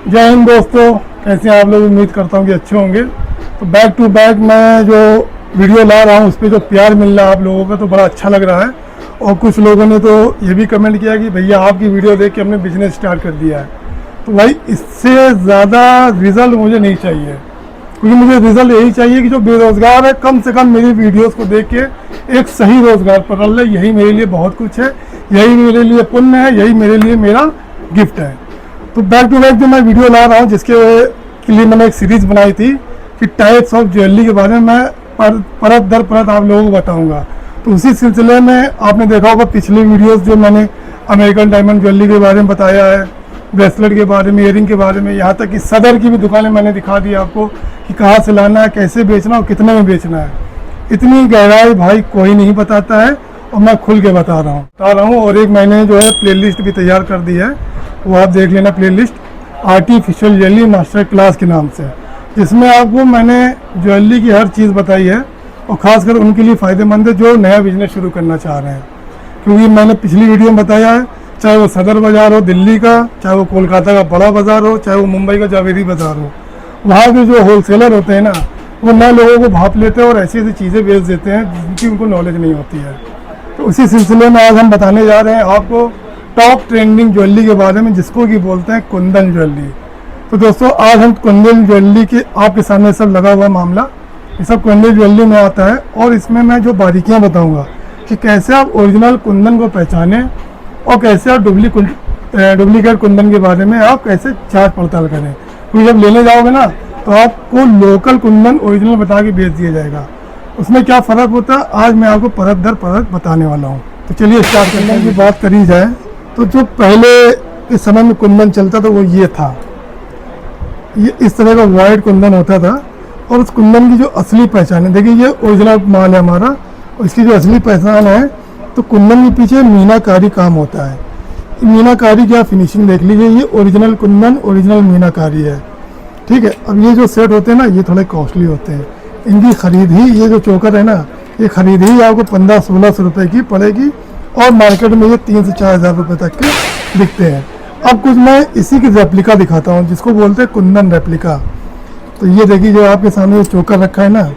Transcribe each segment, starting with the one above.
जय हिंद दोस्तों, कैसे हैं आप लोग। उम्मीद करता हूँ कि अच्छे होंगे। तो बैक टू बैक मैं जो वीडियो ला रहा हूँ उस पर जो प्यार मिल रहा है आप लोगों का तो बड़ा अच्छा लग रहा है। और कुछ लोगों ने तो ये भी कमेंट किया कि भैया आपकी वीडियो देख के हमने बिजनेस स्टार्ट कर दिया है। तो भाई इससे ज़्यादा रिज़ल्ट मुझे नहीं चाहिए, क्योंकि मुझे रिज़ल्ट यही चाहिए कि जो बेरोज़गार है कम से कम मेरी वीडियोस को देख के एक सही रोज़गार पकड़ ले। यही मेरे लिए बहुत कुछ है, यही मेरे लिए पुण्य है, यही मेरे लिए मेरा गिफ्ट है। तो बैक टू बैक जो मैं वीडियो ला रहा हूँ जिसके लिए मैंने एक सीरीज़ बनाई थी कि टाइप्स ऑफ ज्वेलरी के बारे में मैं परत दर परत आप लोगों को बताऊँगा। तो उसी सिलसिले में आपने देखा होगा पिछली वीडियोस जो मैंने अमेरिकन डायमंड ज्वेलरी के बारे में बताया है, ब्रेसलेट के बारे में, ईयरिंग के बारे में, यहाँ तक कि सदर की भी दुकानें मैंने दिखा दी आपको कि कहाँ से लाना है, कैसे बेचना और कितने में बेचना है। इतनी गहराई भाई कोई नहीं बताता है और मैं खुल के बता रहा हूँ। और एक मैंने जो है प्लेलिस्ट भी तैयार कर दी है, वो आप देख लेना playlist artificial jewellery master class के नाम से, जिसमें आपको मैंने ज्वेलरी की हर चीज़ बताई है और ख़ासकर उनके लिए फ़ायदेमंद है जो नया बिजनेस शुरू करना चाह रहे हैं। क्योंकि मैंने पिछली वीडियो में बताया है, चाहे वो सदर बाज़ार हो दिल्ली का, चाहे वो कोलकाता का बड़ा बाज़ार हो, चाहे वो मुंबई का जावेरी बाज़ार हो, वहाँ के जो होलसेलर होते हैं ना वो नए लोगों को भाप लेते हैं और ऐसी ऐसी चीज़ें बेच देते हैं जिनकी उनको नॉलेज नहीं होती है। तो उसी सिलसिले में आज हम बताने जा रहे हैं आपको टॉप ट्रेंडिंग ज्वेलरी के बारे में, जिसको कि बोलते हैं कुंदन ज्वेलरी। तो दोस्तों आज हम कुंदन ज्वेलरी के आपके सामने सब लगा हुआ मामला, ये सब कुंदन ज्वेलरी में आता है और इसमें मैं जो बारीकियां बताऊंगा कि कैसे आप ओरिजिनल कुंदन को पहचानें और कैसे आप डुप्लीकेट कुंदन के बारे में आप कैसे जांच पड़ताल करें। क्योंकि जब लेने जाओगे ना तो आपको लोकल कुंदन ओरिजिनल बता के बेच दिया जाएगा, उसमें क्या फ़र्क होता है आज मैं आपको परत दर परत बताने वाला हूँ। तो चलिए स्टार्ट करने की बात करी जाए तो जो पहले के समय में कुंदन चलता था वो ये था, ये इस तरह का वाइट कुंदन होता था। और उस कुंदन की जो असली पहचान है, देखिए ये ओरिजिनल माल है हमारा और इसकी जो असली पहचान है तो कुंदन के पीछे मीनाकारी काम होता है। मीनाकारी क्या फिनिशिंग देख लीजिए, ये ओरिजिनल कुंदन ओरिजिनल मीनाकारी है, ठीक है। अब ये जो सेट होते हैं ना ये थोड़े कॉस्टली होते हैं, इनकी ख़रीद ही, ये जो चोकर है ना ये ख़रीद ही आपको 1500-1600 रुपये की पड़ेगी और मार्केट में ये 3 से 4 हज़ार रुपये तक के बिकते हैं। अब कुछ मैं इसी की रेप्लिका दिखाता हूँ जिसको बोलते हैं कुंदन रेप्लिका। तो ये देखिए जो आपके सामने ये चोकर रखा है ना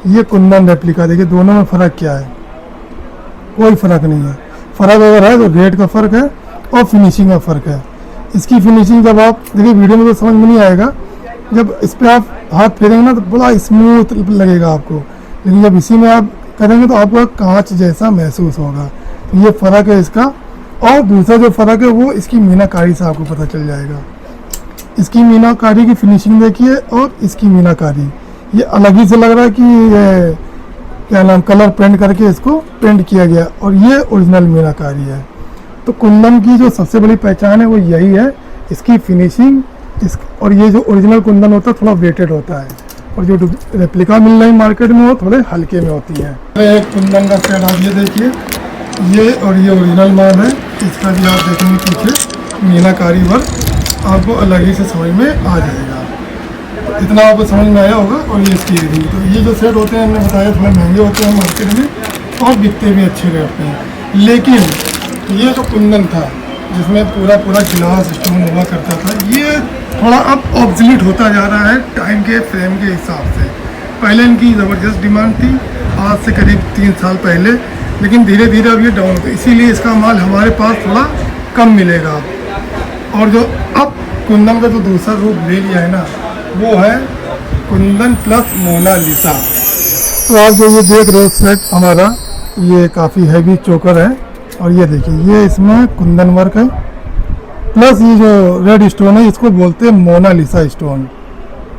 ये कुंदन रेप्लिका, देखिए दोनों में फ़र्क क्या है, कोई फ़र्क नहीं है। फ़र्क अगर है तो रेट का फ़र्क है और फिनिशिंग का फ़र्क है। इसकी फिनिशिंग जब आप देखिए वीडियो में तो समझ में नहीं आएगा, जब इस पर आप हाथ फेरेंगे ना तो बड़ा स्मूथ लगेगा आपको, लेकिन जब इसी में आप करेंगे तो आपको कांच जैसा महसूस होगा। तो ये फ़र्क है इसका। और दूसरा जो फ़र्क है वो इसकी मीनाकारी से आपको पता चल जाएगा। इसकी मीनाकारी की फिनिशिंग देखिए और इसकी मीनाकारी, ये अलग ही से लग रहा है कि ये क्या नाम कलर पेंट करके इसको पेंट किया गया और ये ओरिजिनल मीनाकारी है। तो कुंदन की जो सबसे बड़ी पहचान है वो यही है, इसकी फिनिशिंग। और ये जो ओरिजिनल कुंदन होता है थोड़ा वेटेड होता है और जो रेप्लिका मिल रही मार्केट में वो थोड़े हल्के में होती है। एक कुंदन का सेट आप ये देखिए, ये और ये ओरिजिनल माल है, इसका भी आप देखेंगे पीछे मीनाकारी वर्क आपको अलग ही से समझ में आ जाएगा। इतना आपको समझ में आया होगा। और ये इसकी रीडिंग, तो ये जो सेट होते हैं हमने बताया थोड़े महंगे होते हैं मार्केट में और बिकते भी अच्छे रेट पे। लेकिन ये जो कुंदन था जिसमें पूरा गिलास स्टोन हुआ करता था, ये थोड़ा अब ऑब्सलीट होता जा रहा है टाइम के फ्रेम के हिसाब से। पहले इनकी ज़बरदस्त डिमांड थी आज से करीब 3 साल पहले, लेकिन धीरे धीरे अब ये डाउन होता है, इसीलिए इसका माल हमारे पास थोड़ा कम मिलेगा। और जो अब कुंदन का जो दूसरा रूप ले लिया है ना वो है कुंदन प्लस मोनालिसा। तो आप जो ये देख रहे हो सेट हमारा, ये काफ़ी हैवी चोकर है और ये देखिए ये इसमें कुंदन वर्क है प्लस ये जो रेड स्टोन है इसको बोलते हैं मोनालिसा स्टोन,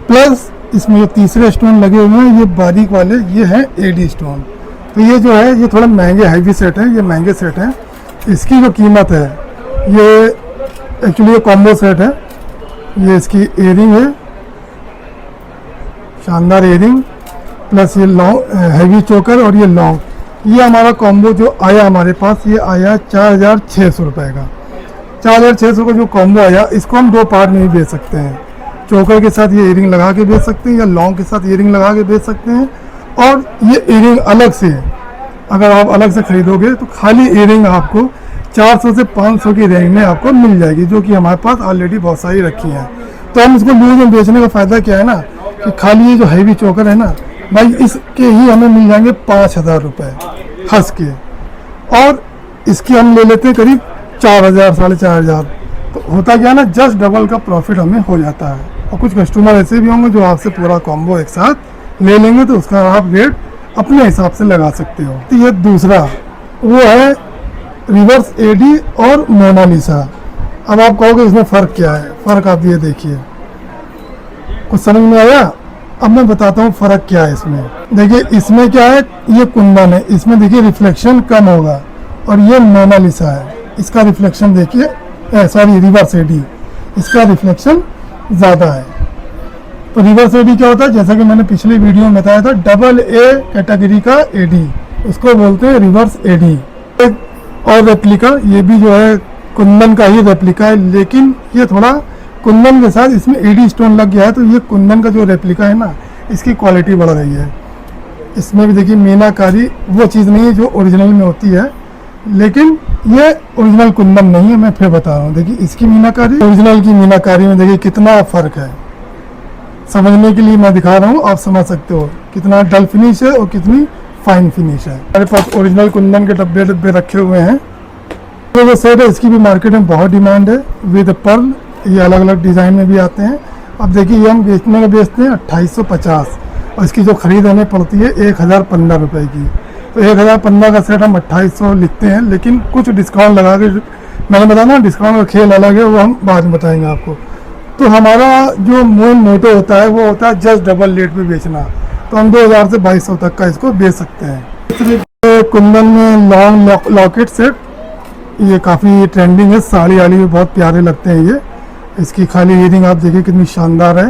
प्लस इसमें जो तीसरे स्टोन लगे हुए हैं ये बारीक वाले ये हैं एडी स्टोन। तो ये जो है ये थोड़ा महंगे हैवी सेट है, ये महंगे सेट है। इसकी जो कीमत है ये एक्चुअली ये कॉम्बो सेट है, ये इसकी एयरिंग है, शानदार एयरिंग प्लस ये लॉन्ग हैवी चोकर और ये लॉन्ग, ये हमारा कॉम्बो जो आया हमारे पास ये आया 4600 रुपये का। 4600 का जो कॉम्बो आया इसको हम 2 पार्ट में भी बेच सकते हैं, चोकर के साथ ये इयरिंग लगा के बेच सकते हैं या लॉन्ग के साथ इयरिंग लगा के बेच सकते हैं। और ये इयरिंग अलग से अगर आप अलग से ख़रीदोगे तो खाली इयरिंग आपको 400 से 500 की रेंज में आपको मिल जाएगी, जो कि हमारे पास ऑलरेडी बहुत सारी रखी हैं। तो हम इसको लूज में बेचने का फ़ायदा क्या है ना कि खाली ये जो हैवी चोकर है ना भाई, इसके ही हमें मिल जाएंगे 5,000 रुपये हंस के, और इसकी हम ले लेते हैं करीब 4,000 4,500। तो होता क्या है ना, जस्ट डबल का प्रॉफिट हमें हो जाता है। और कुछ कस्टमर ऐसे भी होंगे जो आपसे पूरा कॉम्बो एक साथ ले लेंगे, तो उसका आप रेट अपने हिसाब से लगा सकते हो। तो ये दूसरा वो है रिवर्स एडी और मोनालिसा। अब आप कहोगे इसमें फ़र्क क्या है? फ़र्क आप ये देखिए, कुछ समझ में आया? अब मैं बताता हूँ फ़र्क क्या है इसमें। देखिए इसमें क्या है, ये कुंदन है, इसमें देखिए रिफ्लेक्शन कम होगा, और ये मोनालिसा है, इसका रिफ्लेक्शन देखिए, सॉरी रिवर्स एडी, इसका रिफ्लेक्शन ज़्यादा है। तो रिवर्स एडी क्या होता है, जैसा कि मैंने पिछले वीडियो में बताया था, डबल ए कैटेगरी का एडी, उसको बोलते हैं रिवर्स एडी। और रेप्लिका, ये भी जो है कुंदन का ही रेप्लिका है, लेकिन ये थोड़ा कुंदन के साथ इसमें एडी स्टोन लग गया है, तो ये कुंदन का जो रेप्लिका है ना, इसकी क्वालिटी बढ़ रही है। इसमें भी देखिए मीनाकारी वो चीज़ नहीं है जो ओरिजिनल में होती है, लेकिन ये ओरिजिनल कुंदन नहीं है, मैं फिर बता रहा हूँ। देखिए इसकी मीनाकारी ओरिजिनल की मीनाकारी में देखिए कितना फ़र्क है। समझने के लिए मैं दिखा रहा हूँ, आप समझ सकते हो कितना डल फिनिश है और कितनी फाइन फिनिश है। हमारे पास ओरिजिनल कुंदन के डब्बे रखे हुए हैं। तो जो सेट है इसकी भी मार्केट में बहुत डिमांड है, विद पर्ल, ये अलग अलग डिज़ाइन में भी आते हैं। अब देखिए ये हम बेचते हैं 2850, और इसकी जो ख़रीद हमें पड़ती है 1015 रुपये की। तो 1015 का सेट हम 2800 लिखते हैं, लेकिन कुछ डिस्काउंट लगा के, मैंने बताया ना डिस्काउंट का खेल अलग है, वो हम बाद में बताएंगे आपको। तो हमारा जो मेन मोटो होता है वो होता है जस्ट डबल रेट पे बेचना, तो हम 2000 से 2200 तक का इसको बेच सकते हैं। कुंदन में लॉन्ग लॉकेट सेट, ये काफ़ी ट्रेंडिंग है, साड़ी वाली भी बहुत प्यारे लगते हैं ये। इसकी खाली ईयरिंग आप देखिए कितनी शानदार है।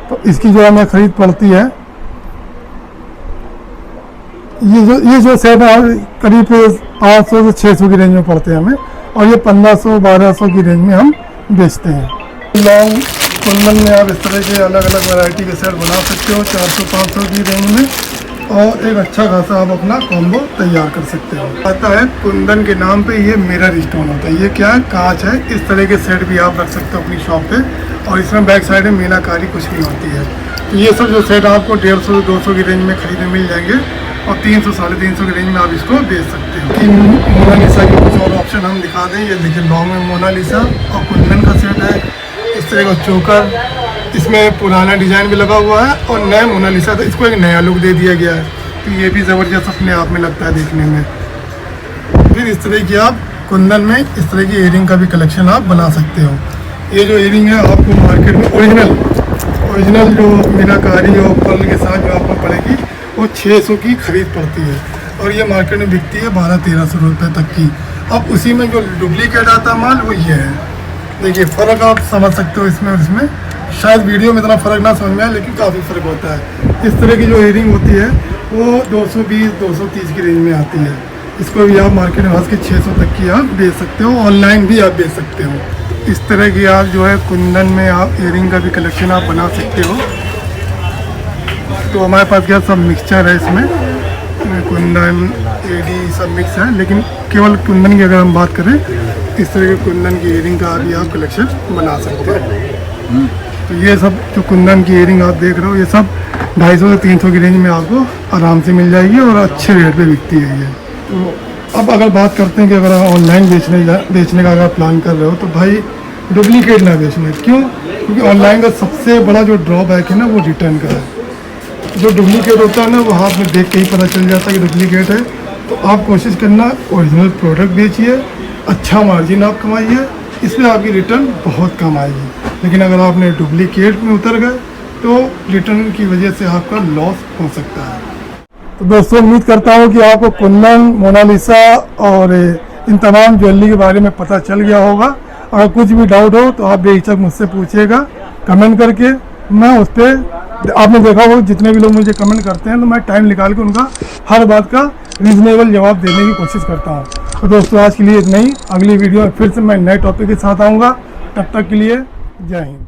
तो इसकी जो हमें ख़रीद पड़ती है, ये जो सेट है करीब 500 से 600 की रेंज में पड़ते हैं हमें, और ये 1500-1200 की रेंज में हम बेचते हैं। लॉन्ग कुंदन में आप इस तरह के अलग अलग वैरायटी के सेट बना सकते हो 400-500 की रेंज में, और एक अच्छा खासा आप अपना कॉम्बो तैयार कर सकते हो। आता है कुंदन के नाम पे ये मिरर स्टोन होता है, ये क्या है, कांच है। इस तरह के सेट भी आप रख सकते हो अपनी शॉप पे, और इसमें बैक साइड में मीनाकारी कुछ नहीं होती है। तो ये सब जो सेट आपको 150 से 200 की रेंज में खरीदने मिल जाएंगे, और 300-350 की रेंज में आप इसको बेच सकते हो। मोनालिसा के कुछ और ऑप्शन हम दिखा दें, ये देखिए लॉन्ग में मोनालिसा और कुंदन का सेट है, इस तरह का चोकर, इसमें पुराना डिज़ाइन भी लगा हुआ है, और नया मोनालिसा, तो इसको एक नया लुक दे दिया गया है। तो ये भी ज़बरदस्त अपने आप में लगता है देखने में। फिर इस तरह की आप कुंदन में इस तरह की इयरिंग का भी कलेक्शन आप बना सकते हो। ये जो इयरिंग है आपको मार्केट में ओरिजिनल जो मीनाकारी और पर्ल के साथ जो आपको पड़ेगी वो 600 की खरीद पड़ती है, और ये मार्केट में बिकती है 1200-1300 रुपये तक की। अब उसी में जो डुप्लीकेट आता है माल वो ये है। देखिए फ़र्क आप समझ सकते हो इसमें और इसमें, शायद वीडियो में इतना फ़र्क ना समझ में आए, लेकिन काफ़ी फ़र्क होता है। इस तरह की जो इयरिंग होती है वो 220-230 की रेंज में आती है। इसको भी आप मार्केट में हंस के 600 तक की आप बेच सकते हो, ऑनलाइन भी आप बेच सकते हो। इस तरह की आप जो है कुंदन में आप इयरिंग का भी कलेक्शन आप बना सकते हो। तो हमारे पास क्या सब मिक्सचर है, इसमें कुंदन एडी सब मिक्स है, लेकिन केवल कुंदन की अगर हम बात करें, इस तरह के कुंदन की इयरिंग का भी आप कलेक्शन बना सकते हो। तो ये सब जो कुंदन की इयरिंग आप देख रहे हो, ये सब 250 से 300 की रेंज में आपको आराम से मिल जाएगी, और अच्छे रेट पे बिकती है ये। तो अब अगर बात करते हैं कि अगर आप ऑनलाइन बेचने का अगर प्लान कर रहे हो, तो भाई डुप्लीकेट ना बेचना। क्यों? क्योंकि ऑनलाइन का सबसे बड़ा जो ड्रॉबैक है ना, वो रिटर्न का है। जो डुप्लीकेट होता है ना, वो हाथ में देख के ही पता चल जाता है कि डुप्लीकेट है। तो आप कोशिश करना ओरिजिनल प्रोडक्ट बेचिए, अच्छा मार्जिन आप कमाइए, इसमें आपकी रिटर्न बहुत कम आएगी। लेकिन अगर आपने डुप्लीकेट में उतर गए तो रिटर्न की वजह से आपका लॉस हो सकता है। तो दोस्तों उम्मीद करता हूँ कि आपको कुंदन, मोनालिसा और इन तमाम ज्वेलरी के बारे में पता चल गया होगा। अगर कुछ भी डाउट हो तो आप बेहिचक मुझसे पूछिएगा कमेंट करके। मैं उस पर, आपने देखा होगा जितने भी लोग मुझे कमेंट करते हैं, तो मैं टाइम निकाल के उनका हर बात का रीज़नेबल जवाब देने की कोशिश करता हूँ। तो दोस्तों आज के लिए इतना ही। अगली वीडियो में फिर से मैं नए टॉपिक के साथ आऊँगा। तब तक के लिए जय हिंद।